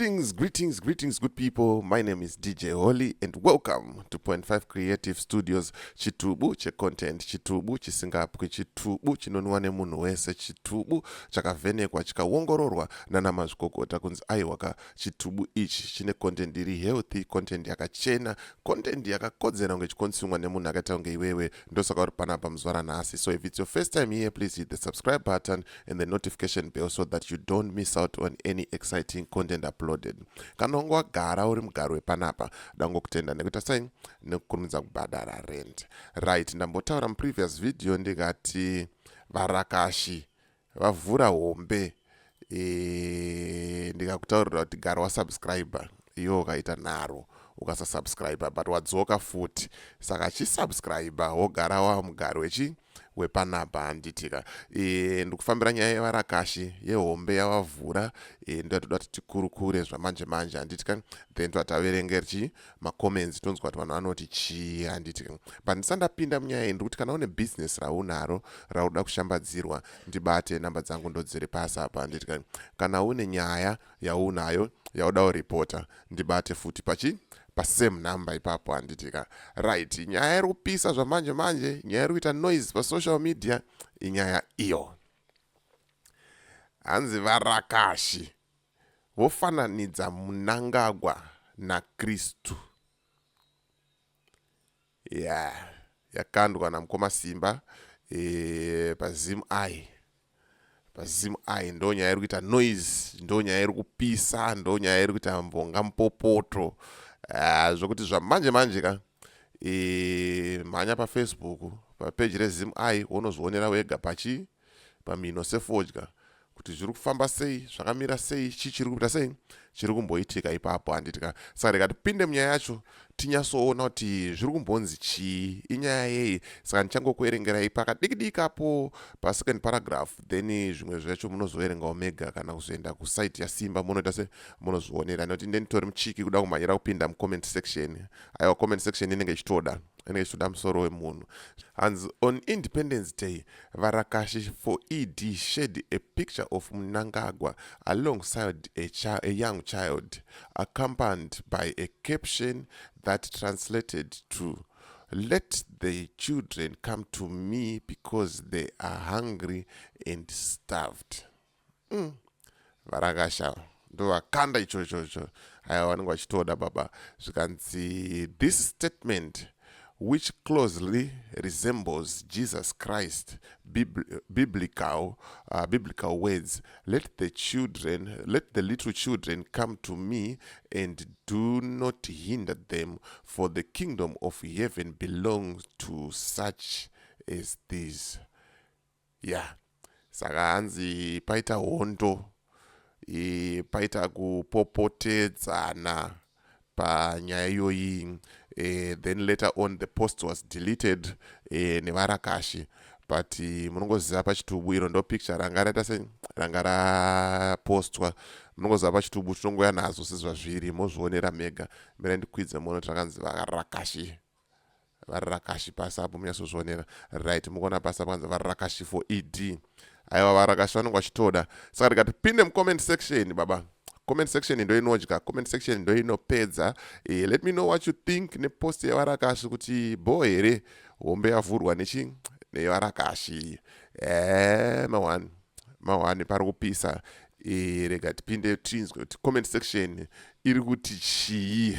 Greetings, good people. My name is DJ Holly, and welcome to Point 5 Creative Studios. Chitubu che content, chitubu chisingapwe, chitubu chinonwane munhu wese, chitubu chakavhenekwa chikaongororwa nana mazvikokota kunzi aiwaka chitubu ichi chine content iri healthy, content yakachena, content yakakodzera kunge chikonsumwa nemunhu akaita kunge iwewe. Ndosaka uri panapa muzuva ranhasi. So if it's your first time here, please hit the subscribe button and the notification bell so that you don't miss out on any exciting content uploaded. Kana unge wagara uri mugaro wepanapa, ndangokutenda nekuita sei nekukurumidza kubhadhara rent. Right, ndambotaura muprevious video ndikati Varakashi Vavhura Hombe ndikakutaurira kuti gara wasubscriber iwo ukaita nharo ukasasubscriber but wadzoka futi, saka chisubscriber wogara wamugaro wepanapa handitika. Ndikufambira nyaya yevarakashi yehombe yavavhura ndotoda kuti tikurukure zvamanje manje handitika, then tataverengeri macomments tonzwa kuti vanhu vanoti chii handitika. But ndisandapinda munyaya iyi ndikuti kana une business raunaro rauda kushambadzirwa ndibate, namba dzangu ndodziri pasi apa handitika. Kana une nyaya yaunayo yauda kuripota ndibate futi pasame number ipapo handitika. Right, nyaya iri kupisa zvamanje manje, nyaya iri kuita noise pasocial media, inyaya iyo. Hanzi Varakashi vofananidza Mnangagwa naKristu. Yakandwa namukoma Simba paZim ai ndo nyaya iri kuita noise, ndo nyaya iri kupisa, ndo nyaya iri kuita mbonga mupopoto. Zvokuti zvamanje manje ka mhanya paFacebook papage reZim ai unozvionera wega pamhino sefodya kuti zviri kufamba sei, zvakamira sei, chiri kuita sei, chiri kumboitika ipapo handitika. Saka tikatipinde munyaya yacho tinyatsoona kuti zviri kumbonzi chii, inyaya yei. Saka ndichangokuerengerai pakadiki apo pasecond paragraph, then zvimwe zvacho munozoerengawo mega kana kuzoenda kusite yaSimba munoita se munozvionera, nekuti ndenitori muchiki kuda kumhanyira kupinda mucomment section. Aiwa, comment section inenge ichitoda musoro wemunhu. Hanzi on Independence Day, Varakashi for ED shared a picture of Mnangagwa alongside a young child, accompanied by a caption that translated to "Let the children come to me because they are hungry and starved." Varakasha ndo akanda ichocho. Haya vanenge vachitoda baba. Zvikanzi this statement, which closely resembles Jesus Christ biblical words, let the little children come to me and do not hinder them, for the kingdom of heaven belongs to such as these. Saka hanzi paita hondo, paita kupopotedzana panyaya iyoyi. Then later on the post was deleted nevarakashi, but munongoziva pachitubu iro ndo picture ranga rapostwa. Munongoziva pachitubu tinongoya nazo sezvazviri, mozvionera mega. Mbera ndikwidze muone takanzi Varakashi pasi apo munyatsozvionera. Right, mukuona pasi apo kanzi Varakashi for ED. Aiwa, Varakashi vanenge vachitoda. Saka tikatipinde mucomment section baba. Comment section ndo inodya, comment section ndo inopedza. Let me know what you think nepost yevarakashi kuti bo here hombe yavhurwa nevarakashi. Mawani pari kupisa. Rega tipinde tinzwe kuti comment section iri kuti chii.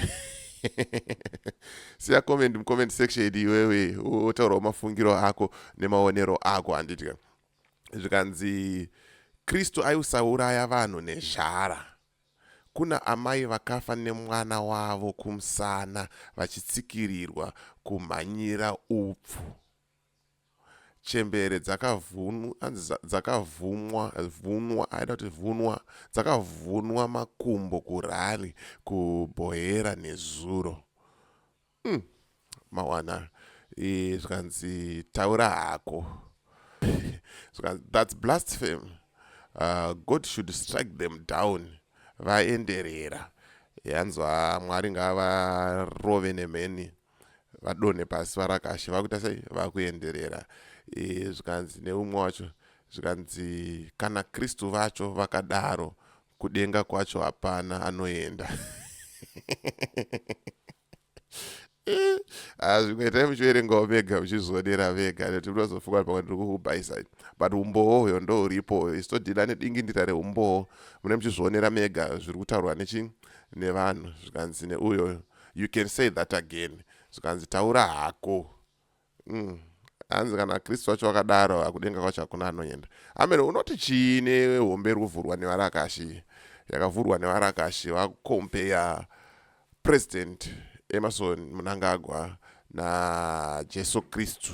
Siya comment mucomment section iwewe utaurawo mafungiro ako nemaonero ako handitika. Zvikanzi Kristu aiusauraya vanhu nezhara. Kuna amai vakafa nemwana wavo kumusana vachitsikirirwa kumhanyira upfu. Chembere dzakavhunwa makumbo kurari kubhohera nezuro. Mawana zvikanzi taura hako. That's blasphemy. God should strike them down. Vaenderera. Yanzwa Mwari ngavarove nemheni vadone pasi Varakashi vakuita sei vakuenderera. Zvikanzi neumwe wacho zvikanzi kana Kristu vacho vakadaro kudenga kwacho hapana anoenda. Zvimwe itai muchiverengawo vega muchizvionera vega nekuti munozofunga pamwe ndiri kukubaisai, but umbohwo ndo huripo. Isitodhila nedingindira reumbohwo mune muchizvionera mega zviri kutaurwa nevanhu zvikanzi neuyo you can say that again, zvikanzi taura hako. Hanzi kana Kristu wacho wakadaro akudenga kwacho hakuna anoenda. Amen. Unoti chiine hombe iri kuvhurwa nevarakashi, yakavhurwa nevarakashi vakukompeya President Emerson Mnangagwa naJesu Kristu.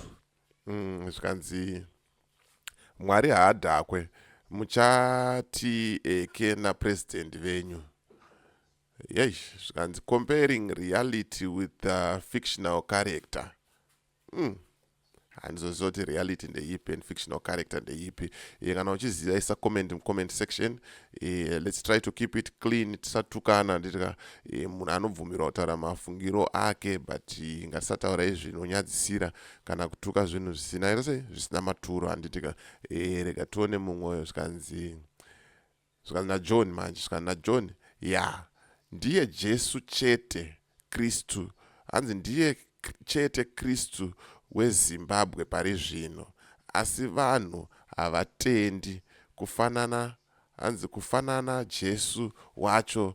Zvikanzi Mwari haadhakwe, muchati eke napresident venyu. Yes, zvikanzi comparing reality with a fictional character. Handizozoti reality ndeipi and fictional character ndeipi. Kana uchiziva isa comment section. Let's try to keep it clean. Tisatukana nditika munhu anobvumirwa kutaura mafungiro ake, but ngatisataura zvinonyadzisira kana kutuka zvinhu zvisina maturo. Handitika rega tione mumwe zvikanzi naJohn manje. Zvikanzi naJohn, ndiye Jesu chete Kristu. Hanzi ndiye chete Kristu weZimbabwe pari zvino, asi vanhu havatendi. Kufanana Jesu wacho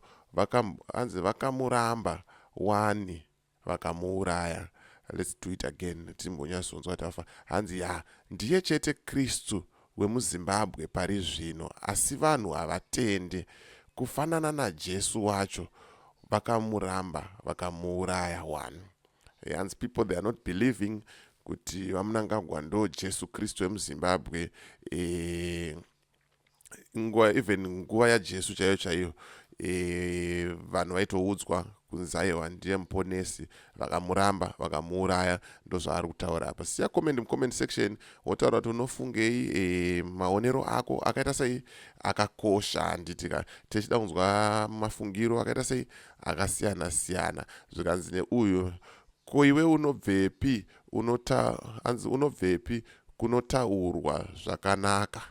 hanzi vakamuramba wani vakamuuraya. Let's do it again. Timbonyazonzwa tafa. Hanzi ndiye chete Kristu wemuZimbabwe pari zvino, asi vanhu havatendi. Kufanana naJesu wacho vakamuramba vakamuuraya wani. And people, they are not believing kuti vaMnangagwa ndo Jesu Kristu wemuZimbabwe. Even nguva yaJesu chaiyo vanhu vaitoudzwa kunzi aiwa ndiye muponesi, vakamuramba vakamuuraya. Ndo zvaari kutaura apa. Siya comment section wotaura kuti unofungei, maonero ako akaita sei, akakosha. Handitika tichida kunzwa mafungiro akaita sei, akasiyana siyana. Zvikanzi neuyu, ko iwe unobvepi hanzi unobvepi kunotaurwa zvakanaka.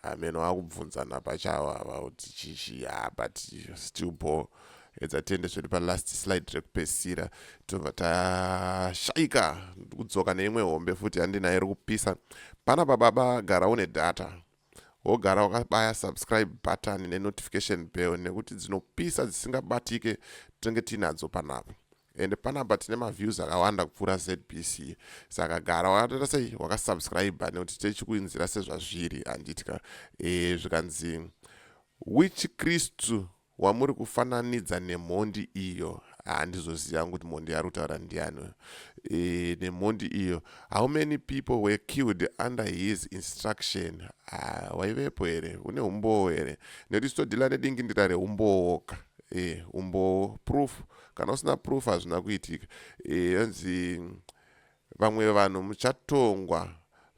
Amen. Wakubvunzana pachawo ava kuti chichi, but still bo. Edza tiende zviri palast slide rekupesira. Tobva tashaika kudzoka neimwe hombe futi handinayo iri kupisa. Pana baba gara une data, wogara wakabaya subscribe button nenotification bell, nekuti dzinopisa dzisingabatike tinenge tinadzo panapa. And panapa tine maviews akawanda kupfuura ZBC. Saka gara wakatoita sei wakasubscribe nekuti tichikuinzira sezvazviri. Handitika zvikanzi which Kristu wamuri kufananidza nemhondi iyo. Handizoziva kuti mhondi yari kutaura ndiani. Nemhondi iyo, how many people were killed under his instruction. Waivepo here, une umbowo here. Nekuti sitodhila nedingindira reumbowoka. Umbowo proof, kana usina proof hazvina kuitika. Yanzi vamwe vanhu muchatongwa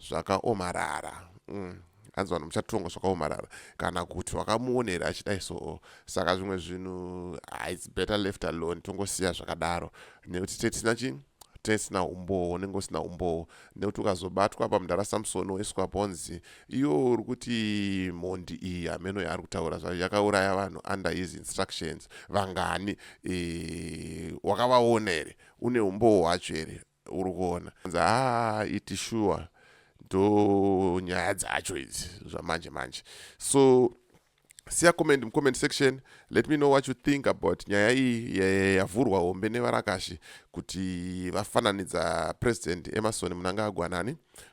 zvakaomarara. Hanzi vanhu muchatongwa zvakaomarara kana kuti wakamuonera achidai so. Saka zvimwe zvinhu it's better left alone, tongosiya zvakadaro. Nekuti tesina umbowo, nenge usina umbowo. Nekuti ukazobatwa pamudhara Samson oiswa ponzi iyo uri kuti mhondi iyi ameno yaari kutaura zvayo yakauraya vanhu under his instructions. Vangani wakavaona here, une umbowo hwacho here uri kuona. Iti sure ndo nyaya dzacho idzi zvamanje manje. So siya comment section. Let me know what you think about nyaya iyi yavhurwa hombe nevarakashi kuti vafananidza President Emerson Mnangagwa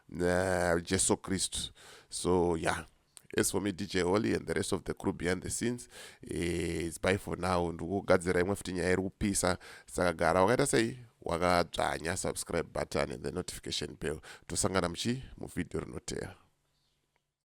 naJesu Kristu. So as for me, DJ Holly and the rest of the crew behind the scenes, it's bye for now. Ndikugadzira imwe futi nyaya iri kupisa. Saka gara wakaita sei wakadzvanya subscribe button and the notification bell. Tosangana muvidhio rinoteya.